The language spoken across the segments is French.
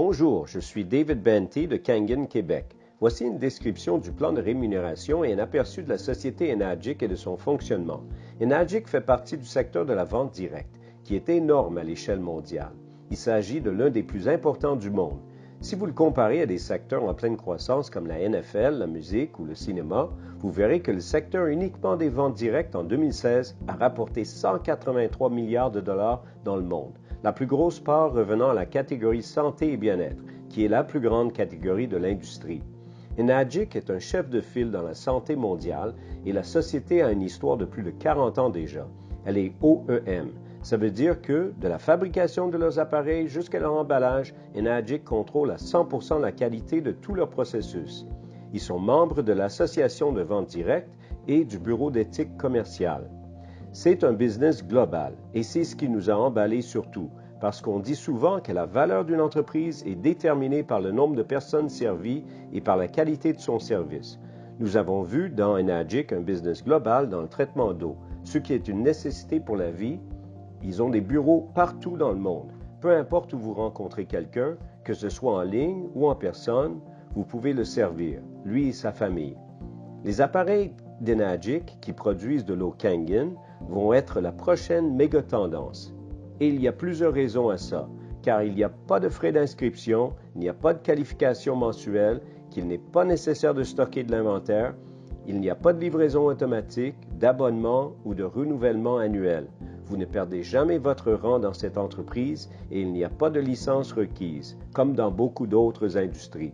Bonjour, je suis David Banty de Kangen, Québec. Voici une description du plan de rémunération et un aperçu de la société Enagic et de son fonctionnement. Enagic fait partie du secteur de la vente directe, qui est énorme à l'échelle mondiale. Il s'agit de l'un des plus importants du monde. Si vous le comparez à des secteurs en pleine croissance comme la NFL, la musique ou le cinéma, vous verrez que le secteur uniquement des ventes directes en 2016 a rapporté 183 milliards de dollars dans le monde, la plus grosse part revenant à la catégorie santé et bien-être, qui est la plus grande catégorie de l'industrie. Enagic est un chef de file dans la santé mondiale et la société a une histoire de plus de 40 ans déjà. Elle est OEM. Ça veut dire que, de la fabrication de leurs appareils jusqu'à leur emballage, Enagic contrôle à 100% la qualité de tout leur processus. Ils sont membres de l'Association de vente directe et du Bureau d'éthique commerciale. C'est un business global et c'est ce qui nous a emballés surtout, parce qu'on dit souvent que la valeur d'une entreprise est déterminée par le nombre de personnes servies et par la qualité de son service. Nous avons vu dans Enagic un business global dans le traitement d'eau, ce qui est une nécessité pour la vie. Ils ont des bureaux partout dans le monde. Peu importe où vous rencontrez quelqu'un, que ce soit en ligne ou en personne, vous pouvez le servir, lui et sa famille. Les appareils d'Enagic qui produisent de l'eau Kangen vont être la prochaine méga tendance. Et il y a plusieurs raisons à ça, car il n'y a pas de frais d'inscription, il n'y a pas de qualification mensuelle, qu'il n'est pas nécessaire de stocker de l'inventaire, il n'y a pas de livraison automatique, d'abonnement ou de renouvellement annuel. Vous ne perdez jamais votre rang dans cette entreprise et il n'y a pas de licence requise, comme dans beaucoup d'autres industries.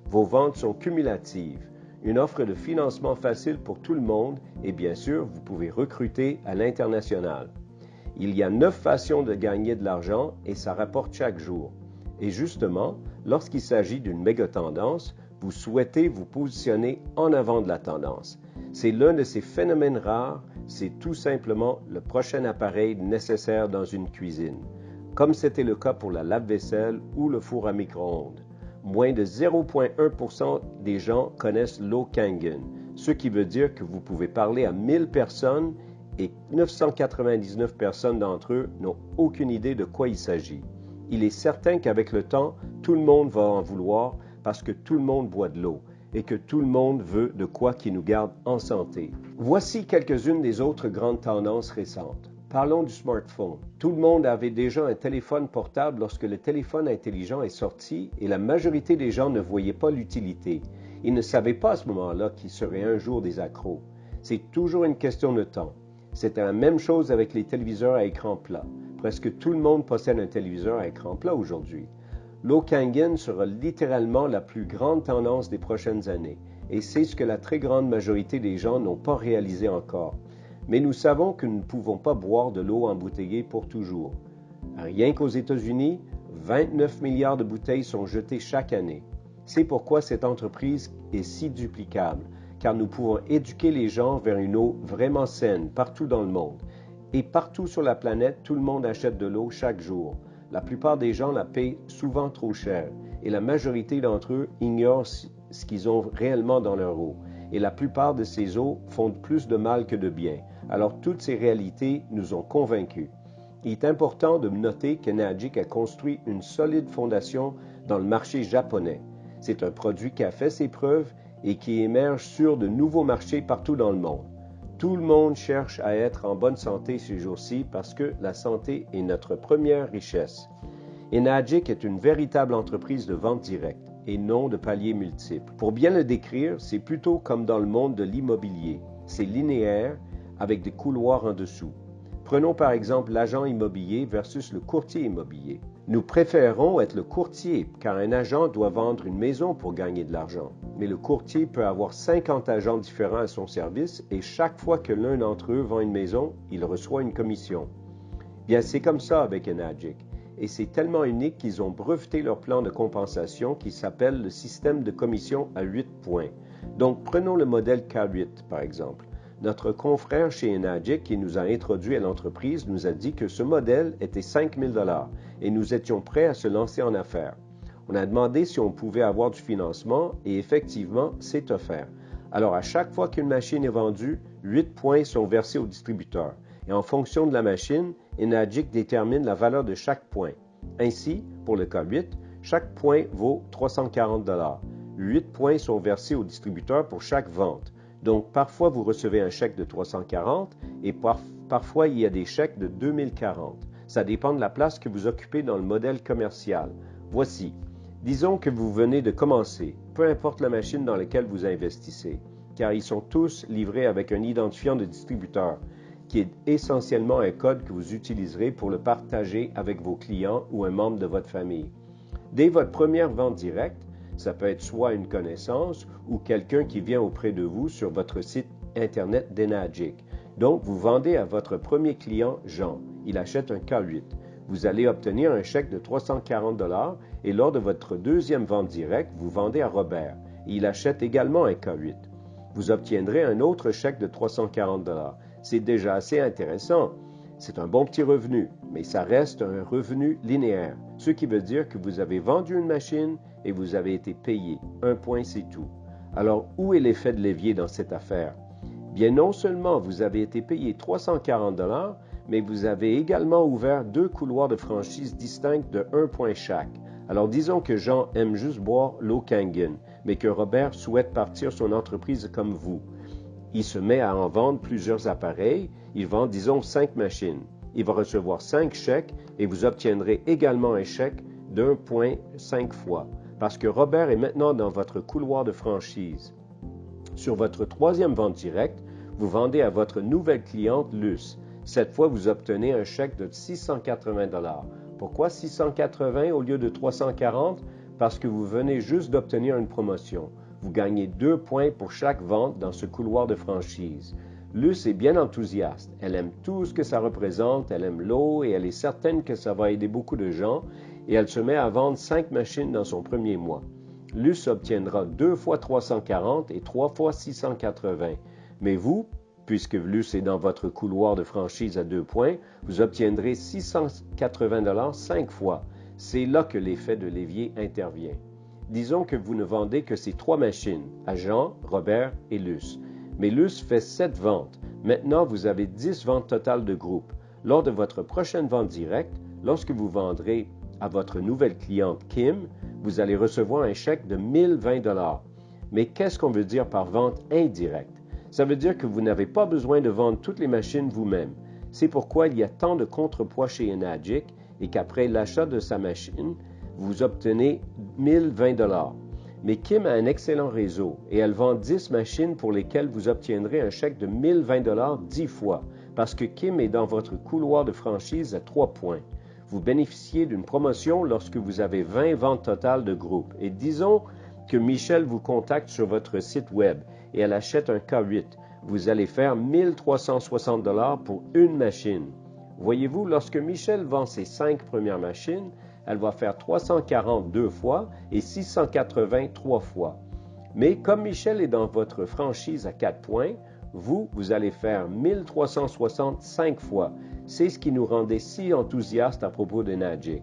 Vos ventes sont cumulatives, une offre de financement facile pour tout le monde et bien sûr, vous pouvez recruter à l'international. Il y a 9 façons de gagner de l'argent et ça rapporte chaque jour. Et justement, lorsqu'il s'agit d'une méga tendance, vous souhaitez vous positionner en avant de la tendance. C'est l'un de ces phénomènes rares, c'est tout simplement le prochain appareil nécessaire dans une cuisine, comme c'était le cas pour la lave-vaisselle ou le four à micro-ondes. Moins de 0,1% des gens connaissent l'eau Kangen, ce qui veut dire que vous pouvez parler à 1000 personnes et 999 personnes d'entre eux n'ont aucune idée de quoi il s'agit. Il est certain qu'avec le temps, tout le monde va en vouloir parce que tout le monde boit de l'eau et que tout le monde veut de quoi qui nous garde en santé. Voici quelques-unes des autres grandes tendances récentes. Parlons du smartphone. Tout le monde avait déjà un téléphone portable lorsque le téléphone intelligent est sorti et la majorité des gens ne voyaient pas l'utilité. Ils ne savaient pas à ce moment-là qu'ils seraient un jour des accros. C'est toujours une question de temps. C'est la même chose avec les téléviseurs à écran plat. Presque tout le monde possède un téléviseur à écran plat aujourd'hui. L'eau Kangen sera littéralement la plus grande tendance des prochaines années, et c'est ce que la très grande majorité des gens n'ont pas réalisé encore. Mais nous savons que nous ne pouvons pas boire de l'eau embouteillée pour toujours. Rien qu'aux États-Unis, 29 milliards de bouteilles sont jetées chaque année. C'est pourquoi cette entreprise est si duplicable, car nous pouvons éduquer les gens vers une eau vraiment saine partout dans le monde. Et partout sur la planète, tout le monde achète de l'eau chaque jour. La plupart des gens la payent souvent trop cher et la majorité d'entre eux ignorent ce qu'ils ont réellement dans leur eau. Et la plupart de ces eaux font plus de mal que de bien. Alors toutes ces réalités nous ont convaincus. Il est important de noter qu'Enagic a construit une solide fondation dans le marché japonais. C'est un produit qui a fait ses preuves et qui émerge sur de nouveaux marchés partout dans le monde. Tout le monde cherche à être en bonne santé ces jours-ci parce que la santé est notre première richesse. Enagic est une véritable entreprise de vente directe et non de paliers multiples. Pour bien le décrire, c'est plutôt comme dans le monde de l'immobilier. C'est linéaire avec des couloirs en dessous. Prenons par exemple l'agent immobilier versus le courtier immobilier. Nous préférons être le courtier car un agent doit vendre une maison pour gagner de l'argent. Mais le courtier peut avoir 50 agents différents à son service et chaque fois que l'un d'entre eux vend une maison, il reçoit une commission. Bien, c'est comme ça avec Enagic. Et c'est tellement unique qu'ils ont breveté leur plan de compensation qui s'appelle le système de commission à 8 points. Donc, prenons le modèle K8 par exemple. Notre confrère chez Enagic qui nous a introduit à l'entreprise nous a dit que ce modèle était 5 000 $ et nous étions prêts à se lancer en affaires. On a demandé si on pouvait avoir du financement et effectivement, c'est offert. Alors, à chaque fois qu'une machine est vendue, 8 points sont versés au distributeur. Et en fonction de la machine, Enagic détermine la valeur de chaque point. Ainsi, pour le K8, Chaque point vaut 340 $. 8 points sont versés au distributeur pour chaque vente. Donc, parfois, vous recevez un chèque de 340 et parfois, il y a des chèques de 2040. Ça dépend de la place que vous occupez dans le modèle commercial. Voici. Disons que vous venez de commencer, peu importe la machine dans laquelle vous investissez, car ils sont tous livrés avec un identifiant de distributeur, qui est essentiellement un code que vous utiliserez pour le partager avec vos clients ou un membre de votre famille. Dès votre première vente directe, ça peut être soit une connaissance ou quelqu'un qui vient auprès de vous sur votre site Internet d'Enagic. Donc, vous vendez à votre premier client, Jean. Il achète un K8. Vous allez obtenir un chèque de 340 $ et lors de votre deuxième vente directe, vous vendez à Robert. Il achète également un K8. Vous obtiendrez un autre chèque de 340 $. C'est déjà assez intéressant. C'est un bon petit revenu, mais ça reste un revenu linéaire, ce qui veut dire que vous avez vendu une machine et vous avez été payé. Un point, c'est tout. Alors, où est l'effet de levier dans cette affaire? Bien, non seulement vous avez été payé 340 $, mais vous avez également ouvert 2 couloirs de franchise distincts de 1 point chaque. Alors, disons que Jean aime juste boire l'eau Kangen, mais que Robert souhaite partir son entreprise comme vous. Il se met à en vendre plusieurs appareils. Il vend, disons, 5 machines. Il va recevoir 5 chèques et vous obtiendrez également un chèque d'1 point 5 fois, parce que Robert est maintenant dans votre couloir de franchise. Sur votre troisième vente directe, vous vendez à votre nouvelle cliente Luce. Cette fois, vous obtenez un chèque de 680 $. Pourquoi 680 au lieu de 340? Parce que vous venez juste d'obtenir une promotion. Vous gagnez 2 points pour chaque vente dans ce couloir de franchise. Luce est bien enthousiaste. Elle aime tout ce que ça représente, elle aime l'eau et elle est certaine que ça va aider beaucoup de gens et elle se met à vendre 5 machines dans son premier mois. Luce obtiendra 2 fois 340 et 3 fois 680. Mais vous, puisque Luce est dans votre couloir de franchise à 2 points, vous obtiendrez 680 $ 5 fois. C'est là que l'effet de levier intervient. Disons que vous ne vendez que ces 3 machines, à Jean, Robert et Luce. Mais Luce fait 7 ventes. Maintenant, vous avez 10 ventes totales de groupe. Lors de votre prochaine vente directe, lorsque vous vendrez à votre nouvelle cliente Kim, vous allez recevoir un chèque de 1020 $. Mais qu'est-ce qu'on veut dire par vente indirecte? Ça veut dire que vous n'avez pas besoin de vendre toutes les machines vous-même. C'est pourquoi il y a tant de contrepoids chez Enagic et qu'après l'achat de sa machine, vous obtenez 1020 $. Mais Kim a un excellent réseau et elle vend 10 machines pour lesquelles vous obtiendrez un chèque de 1020 $ 10 fois, parce que Kim est dans votre couloir de franchise à 3 points. Vous bénéficiez d'une promotion lorsque vous avez 20 ventes totales de groupe. Et disons que Michel vous contacte sur votre site web et elle achète un K8. Vous allez faire 1360 $ pour une machine. Voyez-vous, lorsque Michel vend ses 5 premières machines, elle va faire 340 2 fois et 680 3 fois. Mais comme Michel est dans votre franchise à 4 points, vous allez faire 1360 5 fois. C'est ce qui nous rendait si enthousiastes à propos d'Enagic.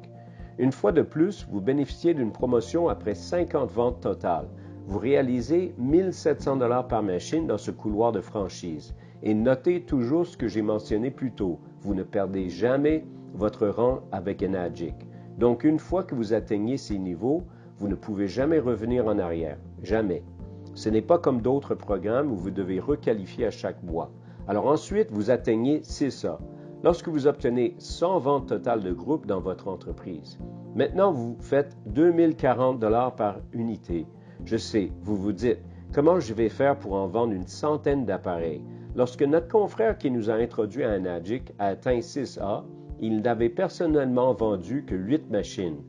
Une fois de plus, vous bénéficiez d'une promotion après 50 ventes totales. Vous réalisez 1700 $ par machine dans ce couloir de franchise. Et notez toujours ce que j'ai mentionné plus tôt. Vous ne perdez jamais votre rang avec Enagic. Donc, une fois que vous atteignez ces niveaux, vous ne pouvez jamais revenir en arrière. Jamais. Ce n'est pas comme d'autres programmes où vous devez requalifier à chaque mois. Alors ensuite, vous atteignez 6A. Lorsque vous obtenez 100 ventes totales de groupe dans votre entreprise. Maintenant, vous faites 2040 $ par unité. Je sais, vous vous dites, comment je vais faire pour en vendre une centaine d'appareils? Lorsque notre confrère qui nous a introduit à Enagic a atteint 6A, il n'avait personnellement vendu que 8 machines.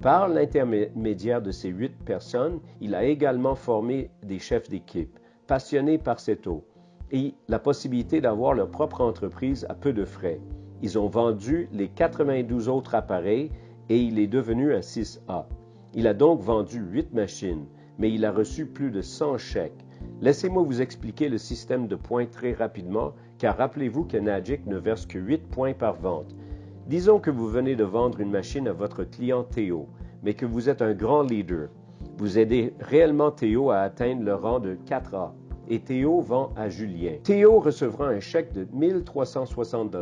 Par l'intermédiaire de ces 8 personnes, il a également formé des chefs d'équipe, passionnés par cette eau, et la possibilité d'avoir leur propre entreprise à peu de frais. Ils ont vendu les 92 autres appareils et il est devenu un 6A. Il a donc vendu 8 machines, mais il a reçu plus de 100 chèques. Laissez-moi vous expliquer le système de points très rapidement, car rappelez-vous qu'Enagic ne verse que 8 points par vente. Disons que vous venez de vendre une machine à votre client Théo, mais que vous êtes un grand leader. Vous aidez réellement Théo à atteindre le rang de 4A, et Théo vend à Julien. Théo recevra un chèque de 1360 $.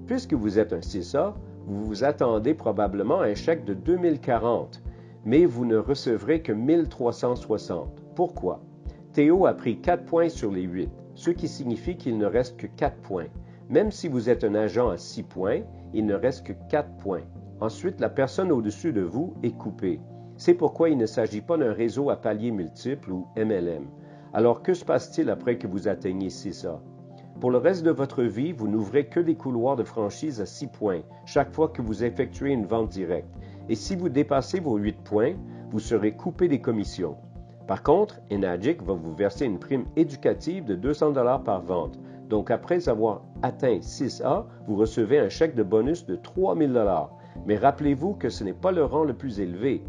Puisque vous êtes un 6A, vous vous attendez probablement à un chèque de 2040. mais vous ne recevrez que 1360. Pourquoi? Théo a pris 4 points sur les 8, ce qui signifie qu'il ne reste que 4 points. Même si vous êtes un agent à 6 points, il ne reste que 4 points. Ensuite, la personne au-dessus de vous est coupée. C'est pourquoi il ne s'agit pas d'un réseau à paliers multiples ou MLM. Alors, que se passe-t-il après que vous atteignez 6A? Pour le reste de votre vie, vous n'ouvrez que des couloirs de franchise à 6 points chaque fois que vous effectuez une vente directe. Et si vous dépassez vos 8 points, vous serez coupé des commissions. Par contre, Enagic va vous verser une prime éducative de 200 $ par vente. Donc, après avoir atteint 6A, vous recevez un chèque de bonus de 3000 $. Mais rappelez-vous que ce n'est pas le rang le plus élevé.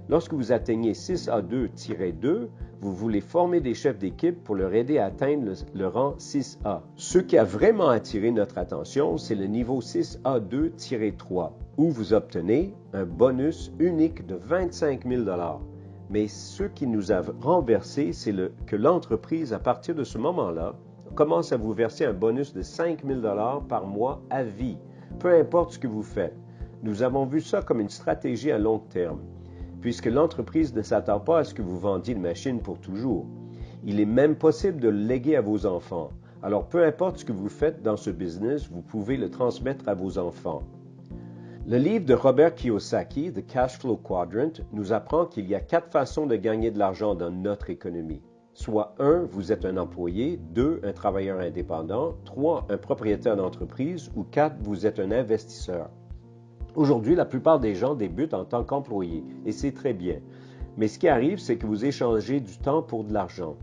Lorsque vous atteignez 6A2-2, vous voulez former des chefs d'équipe pour leur aider à atteindre le rang 6A. Ce qui a vraiment attiré notre attention, c'est le niveau 6A2-3, où vous obtenez un bonus unique de 25 000 $. Mais ce qui nous a renversé, c'est que l'entreprise, à partir de ce moment-là, commence à vous verser un bonus de 5 000 $ par mois à vie, peu importe ce que vous faites. Nous avons vu ça comme une stratégie à long terme, puisque l'entreprise ne s'attend pas à ce que vous vendiez une machine pour toujours. Il est même possible de le léguer à vos enfants. Alors, peu importe ce que vous faites dans ce business, vous pouvez le transmettre à vos enfants. Le livre de Robert Kiyosaki, The Cash Flow Quadrant, nous apprend qu'il y a 4 façons de gagner de l'argent dans notre économie. Soit 1, vous êtes un employé, 2, un travailleur indépendant, 3, un propriétaire d'entreprise ou 4, vous êtes un investisseur. Aujourd'hui, la plupart des gens débutent en tant qu'employés, et c'est très bien. Mais ce qui arrive, c'est que vous échangez du temps pour de l'argent.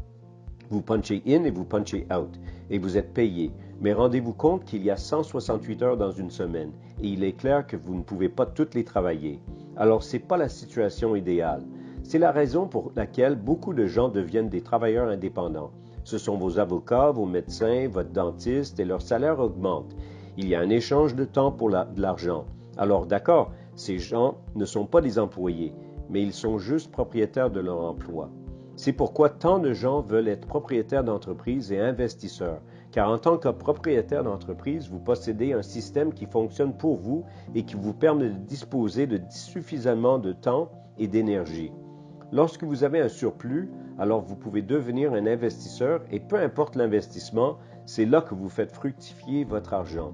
Vous punchez in et vous punchez out, et vous êtes payé. Mais rendez-vous compte qu'il y a 168 heures dans une semaine, et il est clair que vous ne pouvez pas toutes les travailler. Alors, ce n'est pas la situation idéale. C'est la raison pour laquelle beaucoup de gens deviennent des travailleurs indépendants. Ce sont vos avocats, vos médecins, votre dentiste, et leur salaire augmente. Il y a un échange de temps pour de l'argent. Alors d'accord, ces gens ne sont pas des employés, mais ils sont juste propriétaires de leur emploi. C'est pourquoi tant de gens veulent être propriétaires d'entreprise et investisseurs, car en tant que propriétaire d'entreprise, vous possédez un système qui fonctionne pour vous et qui vous permet de disposer de suffisamment de temps et d'énergie. Lorsque vous avez un surplus, alors vous pouvez devenir un investisseur et peu importe l'investissement, c'est là que vous faites fructifier votre argent.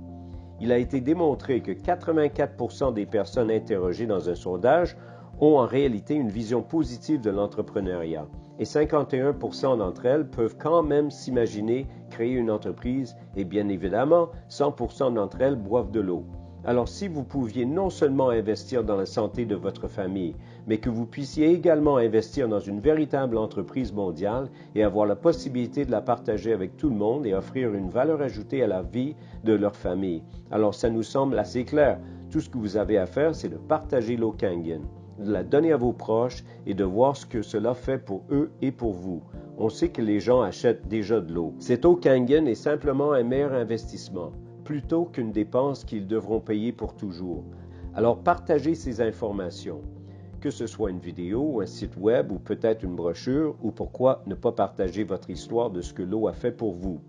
Il a été démontré que 84% des personnes interrogées dans un sondage ont en réalité une vision positive de l'entrepreneuriat et 51% d'entre elles peuvent quand même s'imaginer créer une entreprise et bien évidemment, 100% d'entre elles boivent de l'eau. Alors si vous pouviez non seulement investir dans la santé de votre famille, mais que vous puissiez également investir dans une véritable entreprise mondiale et avoir la possibilité de la partager avec tout le monde et offrir une valeur ajoutée à la vie de leur famille, alors ça nous semble assez clair. Tout ce que vous avez à faire, c'est de partager l'eau Kangen, de la donner à vos proches et de voir ce que cela fait pour eux et pour vous. On sait que les gens achètent déjà de l'eau. Cette eau Kangen est simplement un meilleur investissement, plutôt qu'une dépense qu'ils devront payer pour toujours. Alors partagez ces informations, que ce soit une vidéo, un site web ou peut-être une brochure, ou pourquoi ne pas partager votre histoire de ce que l'eau a fait pour vous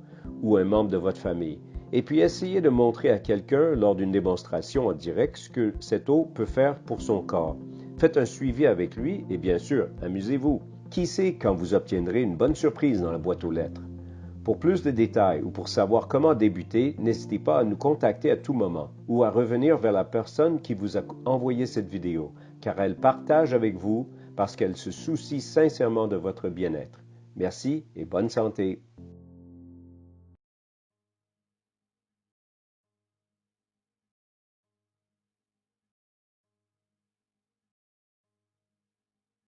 ou un membre de votre famille. Et puis essayez de montrer à quelqu'un lors d'une démonstration en direct ce que cette eau peut faire pour son corps. Faites un suivi avec lui et bien sûr, amusez-vous. Qui sait quand vous obtiendrez une bonne surprise dans la boîte aux lettres? Pour plus de détails ou pour savoir comment débuter, n'hésitez pas à nous contacter à tout moment ou à revenir vers la personne qui vous a envoyé cette vidéo, car elle partage avec vous parce qu'elle se soucie sincèrement de votre bien-être. Merci et bonne santé.